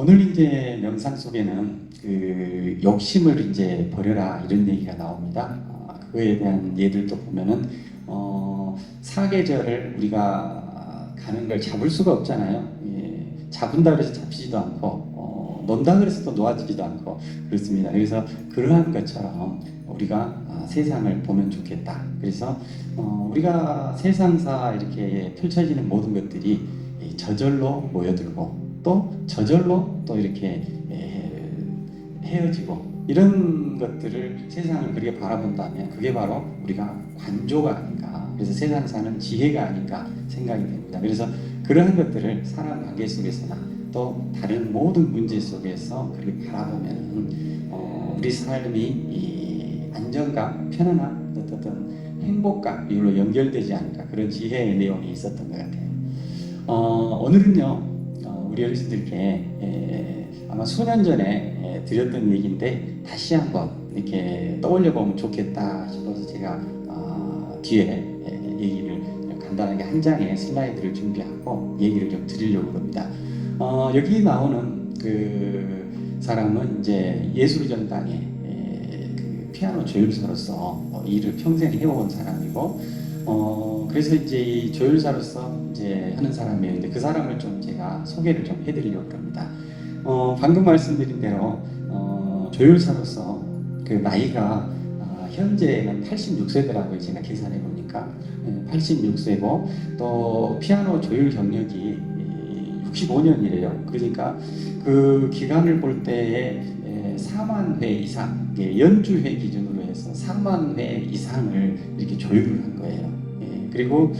오늘 이제 명상 속에는 그 욕심을 이제 버려라 이런 얘기가 나옵니다. 그거에 대한 예들도 보면은 사계절을 우리가 가는 걸 잡을 수가 없잖아요. 예, 잡은다 그래서 잡히지도 않고 논다 그래서 또 놓아지지도 않고 그렇습니다. 그래서 그러한 것처럼 우리가 세상을 보면 좋겠다. 그래서 우리가 세상사 이렇게 펼쳐지는 모든 것들이 저절로 모여들고 또 저절로 또 이렇게 헤어지고 이런 것들을 세상을 그렇게 바라본다면 그게 바로 우리가 관조가 아닌가, 그래서 세상 사는 지혜가 아닌가 생각이 됩니다. 그래서 그러한 것들을 사람 관계 속에서나 또 다른 모든 문제 속에서 그렇게 바라보면 우리 삶이 이 안정감, 편안함, 어떤 행복감 이걸로 연결되지 않을까, 그런 지혜의 내용이 있었던 것 같아요. 오늘은요 우리 어르신들께 아마 수년 전에 드렸던 얘기인데 다시 한번 이렇게 떠올려 보면 좋겠다 싶어서 제가 뒤에 얘기를 간단하게 한 장의 슬라이드를 준비하고 얘기를 좀 드리려고 합니다. 여기 나오는 그 사람은 이제 예술전당의 그 피아노 조율사로서 일을 평생 해온 사람이고, 그래서 이제 이 조율사로서 이제 하는 사람이에요. 근데 그 사람을 좀 제가 소개를 좀 해드리려고 합니다. 방금 말씀드린 대로 조율사로서 그 나이가 현재는 86세더라고요. 제가 계산해 보니까 86세고 또 피아노 조율 경력이 65년이래요. 그러니까 그 기간을 볼 때에 4만 회 이상, 연주회 기준으로 해서 3만 회 이상을 이렇게 조율을 한 거예요. 그리고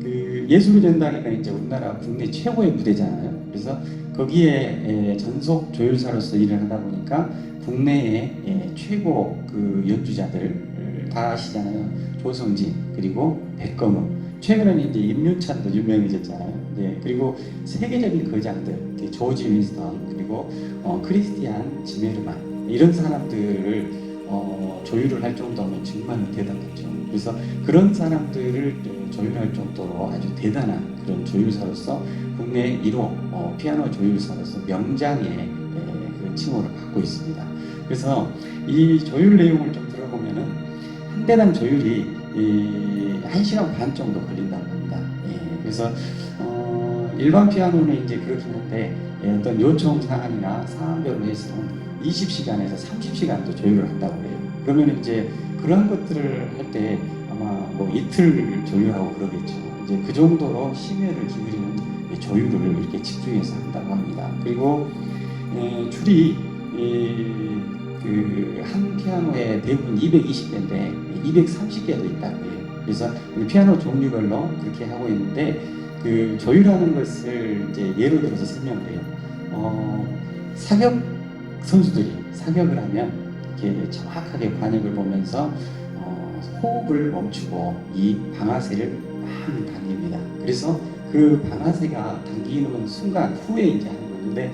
그 예술전당회가 이제 우리나라 국내 최고의 무대잖아요. 그래서 거기에 전속 조율사로서 일을 하다 보니까 국내의 최고 그 연주자들 다 아시잖아요. 조성진 그리고 백건우, 최근에는 이제 임윤찬도 유명해졌잖아요. 그리고 세계적인 거장들, 조지 윈스턴 그리고 크리스티안 지메르만 이런 사람들을 조율을 할 정도면 정말 대단하죠. 그래서 그런 사람들을 조율할 정도로 아주 대단한 그런 조율사로서 국내 1호 피아노 조율사로서 명장의 그 칭호를 받고 있습니다. 그래서 이 조율 내용을 좀 들어보면은 한 대당 조율이 1시간 반 정도 걸린다고 합니다. 그래서 일반 피아노는 이제 그렇긴 한데 어떤 요청 사항이나 상황별로 해서 20시간에서 30시간도 조율을 한다고 해요. 그러면 이제 그러한 것들을 할 때 아마 뭐 이틀 조율하고 그러겠죠. 이제 그 정도로 심혈을 기울이는 조율을 이렇게 집중해서 한다고 합니다. 그리고 줄이 그 한 피아노에 대부분 220개인데 230개도 있다고 해요. 그래서 피아노 종류별로 그렇게 하고 있는데 그 조율하는 것을 이제 예로 들어서 설명을 해요. 사격 선수들이 사격을 하면 이렇게 정확하게 관역을 보면서 호흡을 멈추고 이 방아쇠를 많이 당깁니다. 그래서 그 방아쇠가 당기는 순간 후에 이제 하는 건데,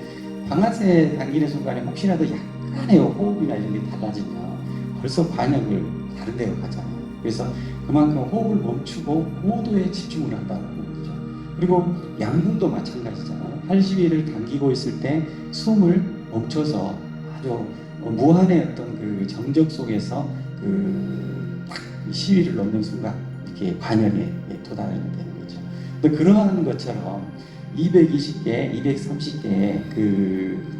방아쇠 당기는 순간에 혹시라도 약간의 호흡이나 이런 게 달라지면 벌써 관역을 다른 데로 가잖아요. 그래서 그만큼 호흡을 멈추고 모두에 집중을 한다는 거죠. 그리고 양궁도 마찬가지잖아요. 80일을 당기고 있을 때 숨을 멈춰서 아주 무한의 어떤 그 정적 속에서 그 시위를 넣는 순간 이렇게 관역에 도달하게 되는 거죠. 근데 그러한 것처럼 220개, 230개의 그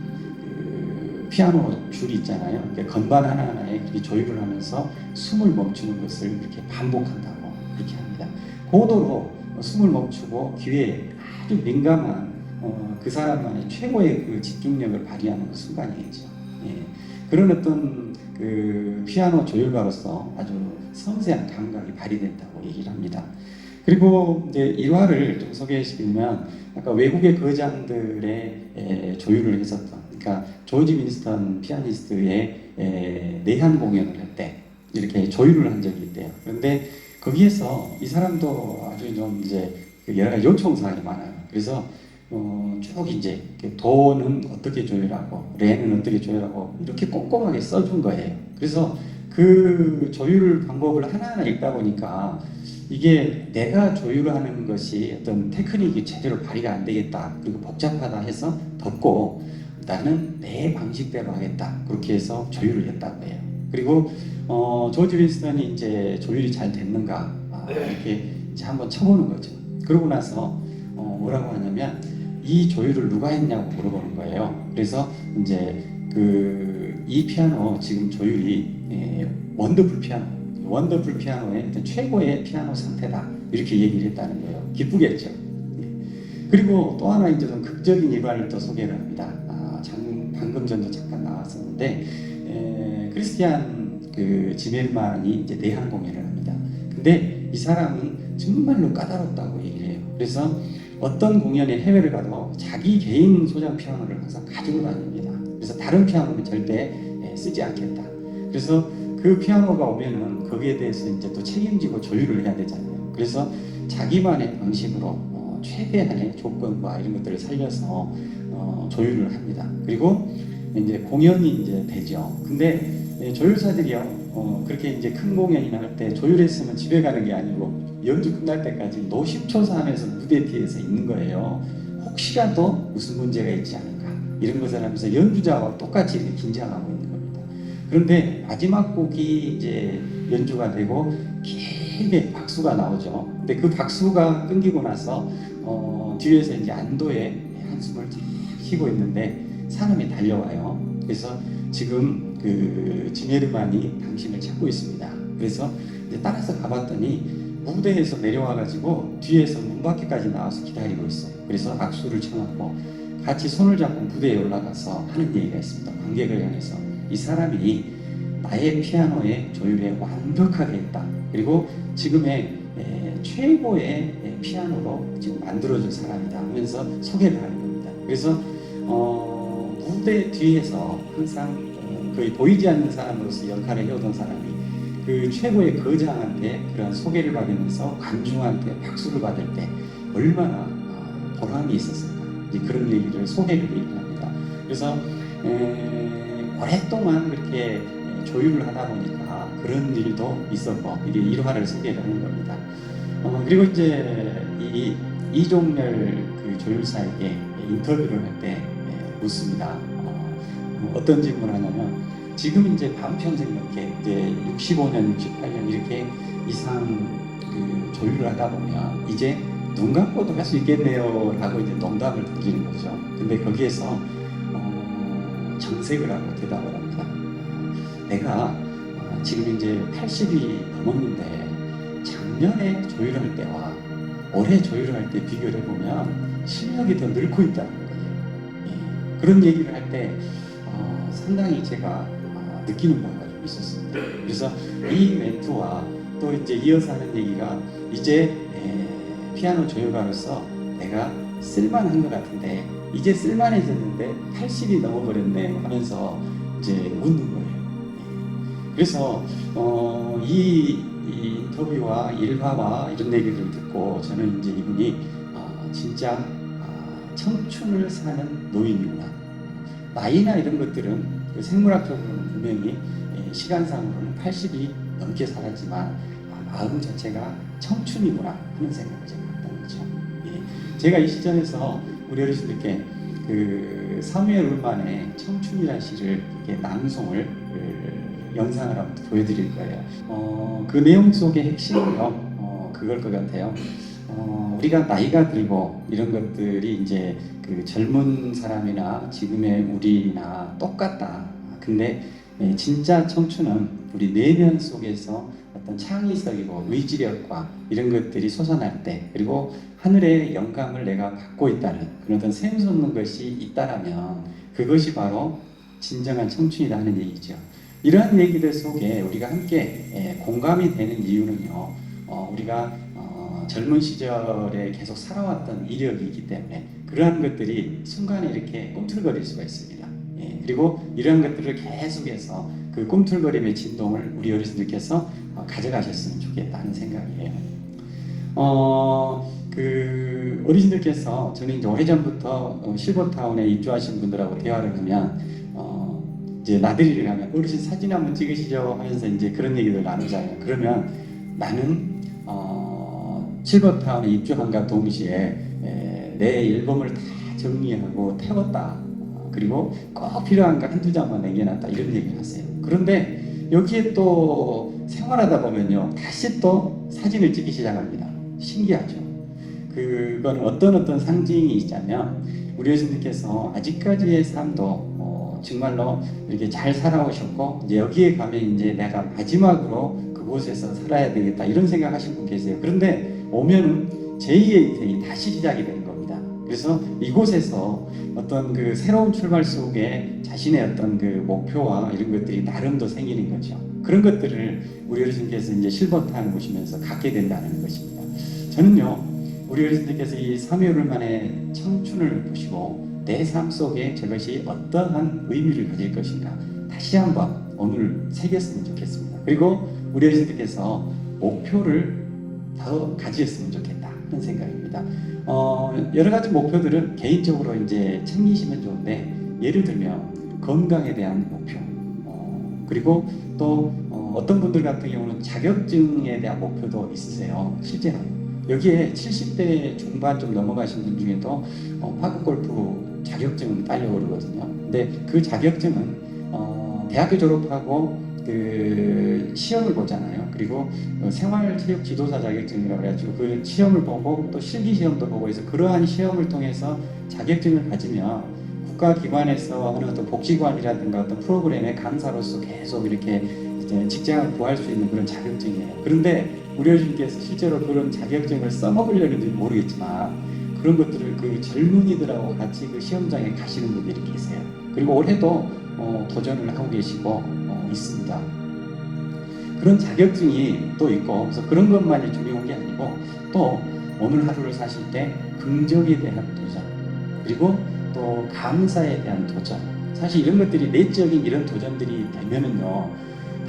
피아노 줄이 있잖아요. 그러니까 건반 하나하나에 그렇게 조율을 하면서 숨을 멈추는 것을 이렇게 반복한다고 그렇게 합니다. 고도로 숨을 멈추고 귀에 아주 민감한 그 사람만의 최고의 그 집중력을 발휘하는 그 순간이겠죠. 그런 어떤 그 피아노 조율가로서 아주 섬세한 감각이 발휘된다고 얘기를 합니다. 그리고 이제 일화를 좀 소개해드리면, 아까 외국의 거장들의 조율을 했었던, 그러니까 조지 윈스턴 피아니스트의 내한 공연을 할 때 이렇게 조율을 한 적이 있대요. 그런데 거기에서 이 사람도 아주 좀 이제 여러 가지 요청 사항이 많아요. 그래서 쭉 이제 도는 어떻게 조율하고 레는 어떻게 조율하고 이렇게 꼼꼼하게 써준 거예요. 그래서 그 조율 방법을 하나하나 읽다 보니까 이게 내가 조율하는 것이 어떤 테크닉이 제대로 발휘가 안 되겠다, 그리고 복잡하다 해서 덮고 나는 내 방식대로 하겠다, 그렇게 해서 조율을 했다고 해요. 그리고 조지 윈스턴이 이제 조율이 잘 됐는가 이렇게 이제 한번 쳐보는 거죠. 그러고 나서 뭐라고 하냐면 이 조율을 누가 했냐고 물어보는 거예요. 그래서 이제 이 피아노 지금 조율이 원더풀 피아노의 어떤 최고의 피아노 상태다, 이렇게 얘기를 했다는 거예요. 기쁘겠죠. 그리고 또 하나 이제 좀 극적인 일화를 또 소개를 합니다. 방금 전도 잠깐 나왔었는데 크리스티안 지멜만이 이제 내한 공연을 합니다. 근데 이 사람은 정말로 까다롭다고 얘기를 해요. 그래서 어떤 공연에 해외를 가도 자기 개인 소장 피아노를 항상 가지고 다닙니다. 그래서 다른 피아노는 절대 쓰지 않겠다. 그래서 그 피아노가 오면은 거기에 대해서 이제 또 책임지고 조율을 해야 되잖아요. 그래서 자기만의 방식으로 최대한의 조건과 이런 것들을 살려서 조율을 합니다. 그리고 이제 공연이 이제 되죠. 근데 조율사들이요, 그렇게 이제 큰 공연이나 할 때 조율했으면 집에 가는 게 아니고 연주 끝날 때까지 노심초사하면서 무대 뒤에서 있는 거예요. 혹시라도 무슨 문제가 있지 않을까, 이런 것을 하면서 연주자와 똑같이 이렇게 긴장하고 있는 겁니다. 그런데 마지막 곡이 이제 연주가 되고 길게 박수가 나오죠. 근데 그 박수가 끊기고 나서 뒤에서 이제 안도의 한숨을 쉬고 있는데 사람이 달려와요. 그래서 지금 지메르만이 당신을 찾고 있습니다. 그래서 이제 따라서 가봤더니 무대에서 내려와가지고 뒤에서 문 밖에까지 나와서 기다리고 있어요. 그래서 악수를 청하고 같이 손을 잡고 무대에 올라가서 하는 얘기가 있습니다. 관객을 향해서 이 사람이 나의 피아노의 조율에 완벽하게 했다. 그리고 지금의 최고의 피아노로 지금 만들어준 사람이다 하면서 소개를 하는 겁니다. 그래서 무대 뒤에서 항상 거의 보이지 않는 사람으로서 역할을 해오던 사람이 그 최고의 거장한테 그런 소개를 받으면서 관중한테 박수를 받을 때 얼마나 보람이 있었을까, 이제 그런 얘기를 소개를 얘기합니다. 그래서 오랫동안 그렇게 조율을 하다 보니까 그런 일도 있었고, 이게 일화를 소개를 하는 겁니다. 그리고 이제 이종렬 조율사에게 인터뷰를 할 때 묻습니다. 어떤 질문을 하냐면, 지금 이제 반평생 넘게 이제 65년, 68년 이렇게 이상 조율을 하다 보면 이제 눈 감고도 할 수 있겠네요 라고 이제 농담을 던지는 거죠. 근데 거기에서 정색을 하고 대답을 합니다. 내가 지금 이제 80이 넘었는데 작년에 조율할 때와 올해 조율할 때 비교를 해보면 실력이 더 늘고 있다는 거예요. 그런 얘기를 할 때 상당히 제가 느끼는 바가 좀 있었습니다. 그래서 이 멘트와 또 이제 이어서 하는 얘기가, 이제 피아노 조율가로서 내가 쓸만한 것 같은데 이제 쓸만해졌는데 80이 넘어버렸네 하면서 이제 웃는 거예요. 그래서 이 인터뷰와 일화와 이런 얘기를 듣고 저는 이제 이분이 진짜 청춘을 사는 노인이구나. 나이나 이런 것들은 생물학적으로는 분명히 시간상으로는 80이 넘게 살았지만 마음 자체가 청춘이구나 하는 생각을 제가 했던 거죠. 제가 이 시점에서 우리 어르신들께 사무엘 울만의 청춘이라는 시를 이렇게 낭송을 영상을 한번 보여드릴 거예요. 그 내용 속의 핵심은요, 그걸 것 같아요. 우리가 나이가 들고 이런 것들이 이제 젊은 사람이나 지금의 우리나 똑같다. 근데 진짜 청춘은 우리 내면 속에서 어떤 창의성이고 의지력과 이런 것들이 솟아날 때, 그리고 하늘의 영감을 내가 받고 있다는 그런 어떤 샘솟는 것이 있다라면 그것이 바로 진정한 청춘이다 하는 얘기죠. 이러한 얘기들 속에 우리가 함께 공감이 되는 이유는요, 우리가 젊은 시절에 계속 살아왔던 이력이 있기 때문에 그러한 것들이 순간에 이렇게 꿈틀거릴 수가 있습니다. 그리고 이러한 것들을 계속해서 그 꿈틀거림의 진동을 우리 어르신들께서 가져가셨으면 좋겠다는 생각이에요. 어르신들께서, 저는 이제 오래전부터 실버타운에 입주하신 분들하고 대화를 하면 이제 나들이를 가면 어르신 사진 한번 찍으시죠 하면서 이제 그런 얘기를 나누잖아요. 그러면 나는 실버타운에 입주함과 동시에 내 앨범을 다 정리하고 태웠다. 그리고 꼭 필요한 거 한두 장만 남겨놨다. 이런 얘기를 하세요. 그런데 여기에 또 생활하다 보면요, 다시 또 사진을 찍기 시작합니다. 신기하죠. 그건 어떤 상징이 있자면, 우리 예수님께서 아직까지의 삶도 정말로 이렇게 잘 살아오셨고, 이제 여기에 가면 이제 내가 마지막으로 그곳에서 살아야 되겠다 이런 생각하시는 분 계세요. 그런데 오면은 제2의 인생이 다시 시작이 되는 겁니다. 그래서 이곳에서 어떤 그 새로운 출발 속에 자신의 어떤 그 목표와 이런 것들이 나름도 생기는 거죠. 그런 것들을 우리 어르신께서 이제 실버타운을 보시면서 갖게 된다는 것입니다. 저는요, 우리 어르신께서 이 3개월 만에 청춘을 보시고 내 삶 속에 저것이 어떠한 의미를 가질 것인가 다시 한번 오늘 새겼으면 좋겠습니다. 그리고 우리 어르신께서 목표를 더 가지셨으면 좋겠다 하는 생각입니다. 여러 가지 목표들은 개인적으로 이제 챙기시면 좋은데, 예를 들면 건강에 대한 목표, 그리고 또 어떤 분들 같은 경우는 자격증에 대한 목표도 있으세요. 실제로 여기에 70대 중반 좀 넘어가신 분 중에도 파크 골프 자격증을 따려고 그러거든요. 근데 그 자격증은 대학교 졸업하고 그 시험을 보잖아요. 그리고 생활체육 지도사 자격증이라고 해가지고 그 시험을 보고 또 실기 시험도 보고 해서 그러한 시험을 통해서 자격증을 가지면 국가기관에서 하는 어떤 복지관이라든가 어떤 프로그램의 강사로서 계속 이렇게 이제 직장을 구할 수 있는 그런 자격증이에요. 그런데 우리 어르신께서 실제로 그런 자격증을 써먹으려는지 모르겠지만 그런 것들을 그 젊은이들하고 같이 그 시험장에 가시는 분들이 계세요. 그리고 올해도 도전을 하고 계시고 있습니다. 그런 자격증이 또 있고, 그래서 그런 것만이 중요한 게 아니고 또 오늘 하루를 사실 때 긍정에 대한 도전, 그리고 또 감사에 대한 도전, 사실 이런 것들이 내적인 이런 도전들이 되면은요,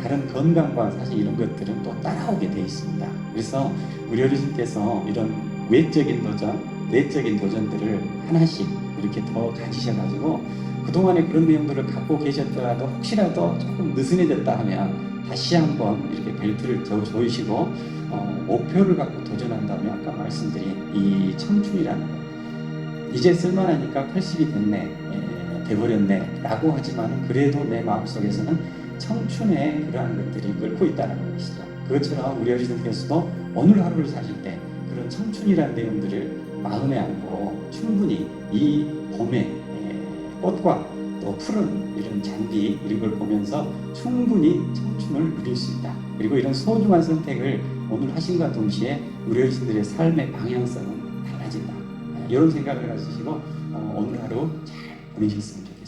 다른 건강과 사실 이런 것들은 또 따라오게 돼 있습니다. 그래서 우리 어르신께서 이런 외적인 도전, 내적인 도전들을 하나씩 이렇게 더 가지셔가지고 그동안에 그런 내용들을 갖고 계셨더라도 혹시라도 조금 느슨해졌다 하면 다시 한번 이렇게 벨트를 조이시고 목표를 갖고 도전한다면, 아까 말씀드린 이 청춘이라는 것, 이제 쓸만하니까 80이 됐네, 돼버렸네 라고 하지만 그래도 내 마음속에서는 청춘의 그러한 것들이 끓고 있다는 것이죠. 그것처럼 우리 어르신께서도 오늘 하루를 사실 때 그런 청춘이라는 내용들을 마음에 안고 충분히 이 봄에 꽃과 또 푸른 이런 잔디 이런 걸 보면서 충분히 청춘을 누릴 수 있다. 그리고 이런 소중한 선택을 오늘 하신과 동시에 우리 어르신들의 삶의 방향성은 달라진다. 이런 생각을 가지시고 오늘 하루 잘 보내셨으면 좋겠습니다.